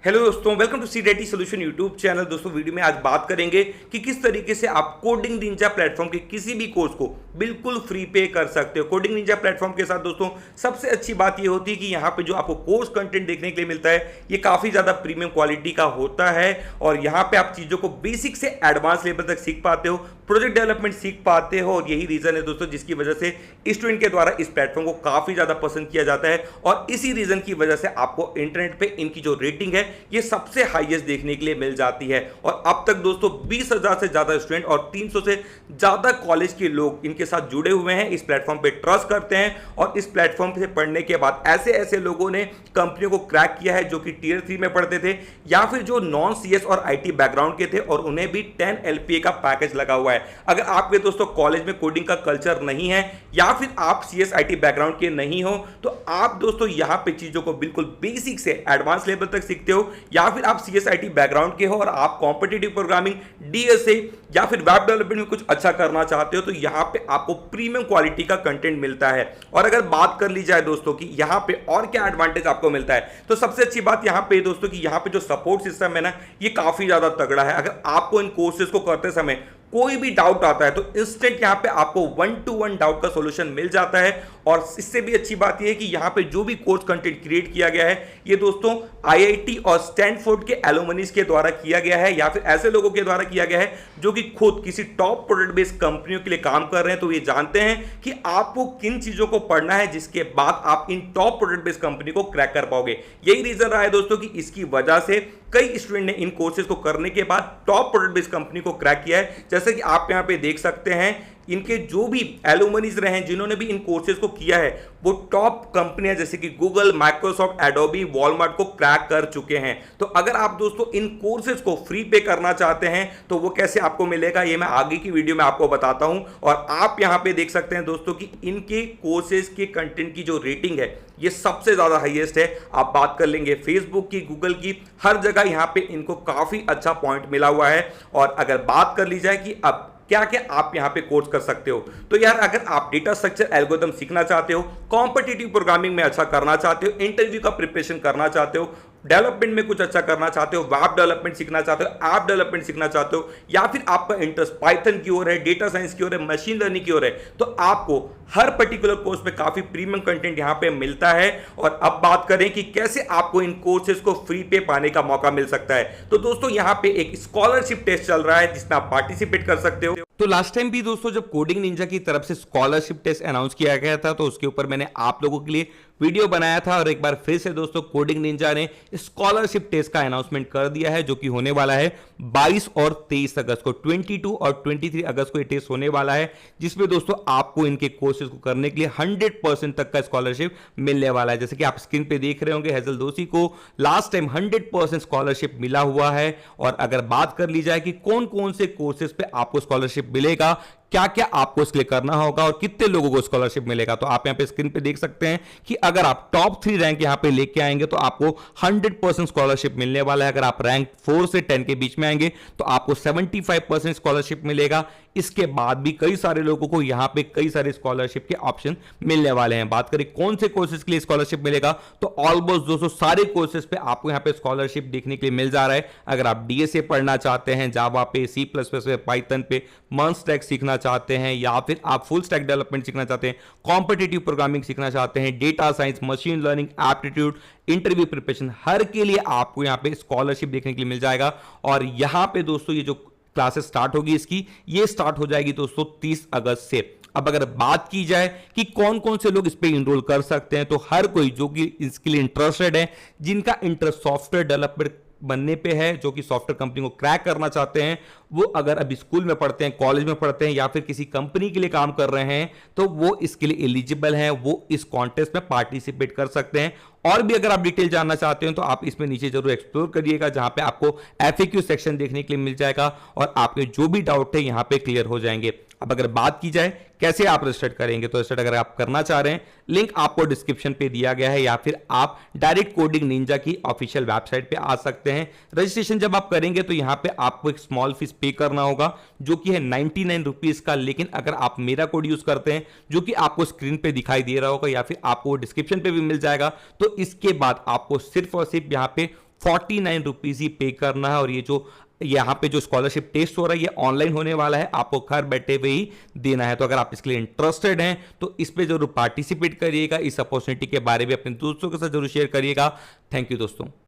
Hello दोस्तों, welcome to सीडेटी solution YouTube channel. दोस्तों वीडियो में आज बात करेंगे कि किस तरीके से आप कोडिंग निंजा प्लेटफॉर्म के किसी भी कोर्स को बिल्कुल फ्री पे कर सकते हो। कोडिंग निंजा प्लेटफॉर्म के साथ दोस्तों सबसे अच्छी बात ये होती है कि यहाँ पे जो आपको कोर्स कंटेंट देखने के लिए मिलता है ये काफ़ी ज़्यादा प्रीमियम क्वालिटी का होता है और यहाँ पे आप चीज़ों को बेसिक से एडवांस लेवल तक सीख पाते हो, प्रोजेक्ट डेवलपमेंट सीख पाते हो और यही रीज़न है दोस्तों जिसकी वजह से स्टूडेंट के द्वारा इस प्लेटफॉर्म को काफ़ी ज़्यादा पसंद किया जाता है और इसी रीज़न की वजह से आपको इंटरनेट पे इनकी जो रेटिंग है ये सबसे हाईएस्ट देखने के लिए मिल जाती है। और अब तक दोस्तों 20,000 से ज़्यादा स्टूडेंट और 300 से ज़्यादा कॉलेज के लोग इनके साथ जुड़े हुए हैं, इस प्लेटफॉर्म पे ट्रस्ट करते हैं और इस प्लेटफॉर्म से पढ़ने के बाद ऐसे ऐसे लोगों ने कंपनियों को क्रैक किया है जो कि टीयर 3 में पढ़ते थे या फिर जो नॉन सीएस और आईटी बैकग्राउंड के थे और उन्हें भी 10 LPA का पैकेज लगा हुआ है। अगर आपके दोस्तों कॉलेज में कोडिंग का कल्चर नहीं है या फिर आप सीएस आईटी बैकग्राउंड के नहीं हो तो आप दोस्तों यहां पे चीजों को बिल्कुल बेसिक से एडवांस लेवल तक सीखते हो या फिर आप सीएस आईटी बैकग्राउंड के हो और आप कॉम्पिटिटिव प्रोग्रामिंग, डीएसए या फिर वेब डेवलपमेंट में कुछ अच्छा करना चाहते हो तो यहां पे आपको प्रीमियम क्वालिटी का कंटेंट मिलता है। और अगर बात कर ली जाए दोस्तों कि यहां पे और क्या एडवांटेज आपको मिलता है तो सबसे अच्छी बात यहां पे दोस्तों कि यहां पे जो सपोर्ट सिस्टम है ना ये काफी ज्यादा तगड़ा है। अगर आपको इन कोर्सेज को करते समय कोई भी डाउट आता है तो इंस्टेंट यहां पे आपको 1-to-1 डाउट का सॉल्यूशन मिल जाता है। और इससे भी अच्छी बात यह है कि यहां पे जो भी कोर्स कंटेंट क्रिएट किया गया है ये दोस्तों आईआईटी और स्टैनफोर्ड के एलुमनीज के द्वारा किया गया है या फिर ऐसे लोगों के द्वारा किया गया है जो कि खुद किसी टॉप प्रोडक्ट बेस्ड कंपनियों के लिए काम कर रहे हैं। तो ये जानते हैं कि आपको किन चीजों को पढ़ना है जिसके बाद आप इन टॉप प्रोडक्ट बेस्ड कंपनी को क्रैक कर पाओगे। यही रीजन रहा है दोस्तों कि इसकी वजह से कई स्टूडेंट ने इन कोर्सेज को करने के बाद टॉप प्रोडक्ट बेस्ड कंपनी को क्रैक किया है। जैसे कि आप यहां पे देख सकते हैं इनके जो भी एलुमनीज रहे हैं जिन्होंने भी इन कोर्सेज को किया है वो टॉप कंपनियां जैसे कि गूगल, माइक्रोसॉफ्ट, एडोबी, वॉलमार्ट को क्रैक कर चुके हैं। तो अगर आप दोस्तों इन कोर्सेज को फ्री पे करना चाहते हैं तो वो कैसे आपको मिलेगा ये मैं आगे की वीडियो में आपको बताता हूं। और आप यहां पे देख सकते हैं दोस्तों कि इनके कोर्सेज के कंटेंट की जो रेटिंग है ये सबसे ज्यादा हाईएस्ट है। आप बात कर लेंगे फेसबुक की, गूगल की, हर जगह यहां पे इनको काफी अच्छा पॉइंट मिला हुआ है। और अगर बात कर ली जाए कि अब क्या क्या आप यहां पे कोर्स कर सकते हो तो यार अगर आप डेटा स्ट्रक्चर एल्गोरिथम सीखना चाहते हो, कॉम्पिटिटिव प्रोग्रामिंग में अच्छा करना चाहते हो, इंटरव्यू का प्रिपरेशन करना चाहते हो, डेवलपमेंट में कुछ अच्छा करना चाहते हो, वेब डेवलपमेंट सीखना चाहते हो, ऐप डेवलपमेंट सीखना चाहते हो या फिर आपका इंटरेस्ट पाइथन की ओर है, डेटा साइंस की ओर है, मशीन लर्निंग की ओर है तो आपको हर पर्टिकुलर कोर्स में काफी प्रीमियम कंटेंट यहां पे मिलता है। और अब बात करें कि कैसे आपको इन कोर्सेज को फ्री पे पाने का मौका मिल सकता है तो दोस्तों यहां पे एक स्कॉलरशिप टेस्ट चल रहा है जिसमें आप पार्टिसिपेट कर सकते हो। तो लास्ट टाइम भी दोस्तों जब कोडिंग निंजा की तरफ से स्कॉलरशिप टेस्ट अनाउंस किया गया था तो उसके ऊपर मैंने आप लोगों के लिए वीडियो बनाया था और एक बार फिर से दोस्तों कोडिंग निंजा ने स्कॉलरशिप टेस्ट का अनाउंसमेंट कर दिया है जो कि होने वाला है 22 और 23 अगस्त को, 22 और 23 अगस्त को ये टेस्ट होने वाला है जिसमें दोस्तों आपको इनके कोर्सेज को करने के लिए 100% तक का स्कॉलरशिप मिलने वाला है। जैसे कि आप स्क्रीन पे देख रहे होंगे हेजल दोषी को लास्ट टाइम 100% स्कॉलरशिप मिला हुआ है। और अगर बात कर ली जाए कि कौन कौन से कोर्सेज पे आपको स्कॉलरशिप मिलेगा, क्या क्या आपको इसके लिए करना होगा और कितने लोगों को स्कॉलरशिप मिलेगा तो आप यहां पे स्क्रीन पे देख सकते हैं कि अगर आप टॉप 3 रैंक यहां पे लेके आएंगे तो आपको 100% स्कॉलरशिप मिलने वाला है। अगर आप रैंक 4 से 10 के बीच में आएंगे तो आपको 75% स्कॉलरशिप मिलेगा। इसके बाद भी कई सारे लोगों को यहां पे कई सारे स्कॉलरशिप के ऑप्शन मिलने वाले हैं। बात करें कौन से कोर्सेज के लिए स्कॉलरशिप मिलेगा तो ऑलमोस्ट दोस्तों सारे कोर्सेज पे आपको यहां पे स्कॉलरशिप देखने के लिए मिल जा रहा है। अगर आप डीएसए पढ़ना चाहते हैं, जावा पे, C++ पे, पाइथन पे, मंस्टैक सीखना चाहते हैं या फिर आप फुल स्टैक डेवलपमेंट सीखना चाहते हैं, कॉम्पिटिटिव प्रोग्रामिंग सीखना चाहते हैं, data science, machine learning, aptitude, interview preparation, हर के लिए आपको यहां पे स्कॉलरशिप देखने के लिए मिल जाएगा। और यहां पे दोस्तों ये जो क्लासेस स्टार्ट होगी इसकी ये स्टार्ट हो जाएगी दोस्तों 30 अगस्त से। अब अगर बात की जाए कि कौन कौन से लोग इस पे इनरोल कर सकते हैं तो हर कोई जो कि इसके लिए इंटरेस्टेड है, जिनका इंटरेस्ट सॉफ्टवेयर डेवलपमेंट बनने पे है, जो कि सॉफ्टवेयर कंपनी को क्रैक करना चाहते हैं, वो अगर अभी स्कूल में पढ़ते हैं, कॉलेज में पढ़ते हैं या फिर किसी कंपनी के लिए काम कर रहे हैं तो वो इसके लिए एलिजिबल हैं, वो इस कॉन्टेस्ट में पार्टिसिपेट कर सकते हैं। और भी अगर आप डिटेल जानना चाहते हो तो आप इसमें नीचे जरूर एक्सप्लोर करिएगा जहां पे आपको FAQ सेक्शन देखने के लिए मिल जाएगा और आपके जो भी डाउट है यहां पे क्लियर हो जाएंगे। अब अगर बात की जाए कैसे आप रजिस्टर करेंगे तो रजिस्टर अगर आप करना चाह रहे हैं लिंक आपको डिस्क्रिप्शन पे दिया गया है या फिर आप डायरेक्ट कोडिंग निंजा की ऑफिशियल वेबसाइट पे आ सकते हैं। रजिस्ट्रेशन जब आप करेंगे तो यहां पे आपको एक स्मॉल फीस पे करना होगा जो कि है 99 रुपीज का। लेकिन अगर आप मेरा कोड यूज करते हैं जो कि आपको स्क्रीन पे दिखाई दे रहा होगा या फिर आपको डिस्क्रिप्शन पे भी मिल जाएगा तो इसके बाद आपको सिर्फ और सिर्फ यहां पे 49 रुपीज ही पे करना है। और ये जो यहाँ पे जो स्कॉलरशिप टेस्ट हो रहा है ये ऑनलाइन होने वाला है, आपको घर बैठे हुए ही देना है। तो अगर आप इसके लिए इंटरेस्टेड हैं तो इस पे जरूर पार्टिसिपेट करिएगा, इस अपॉर्चुनिटी के बारे में अपने दोस्तों के साथ जरूर शेयर करिएगा। थैंक यू दोस्तों।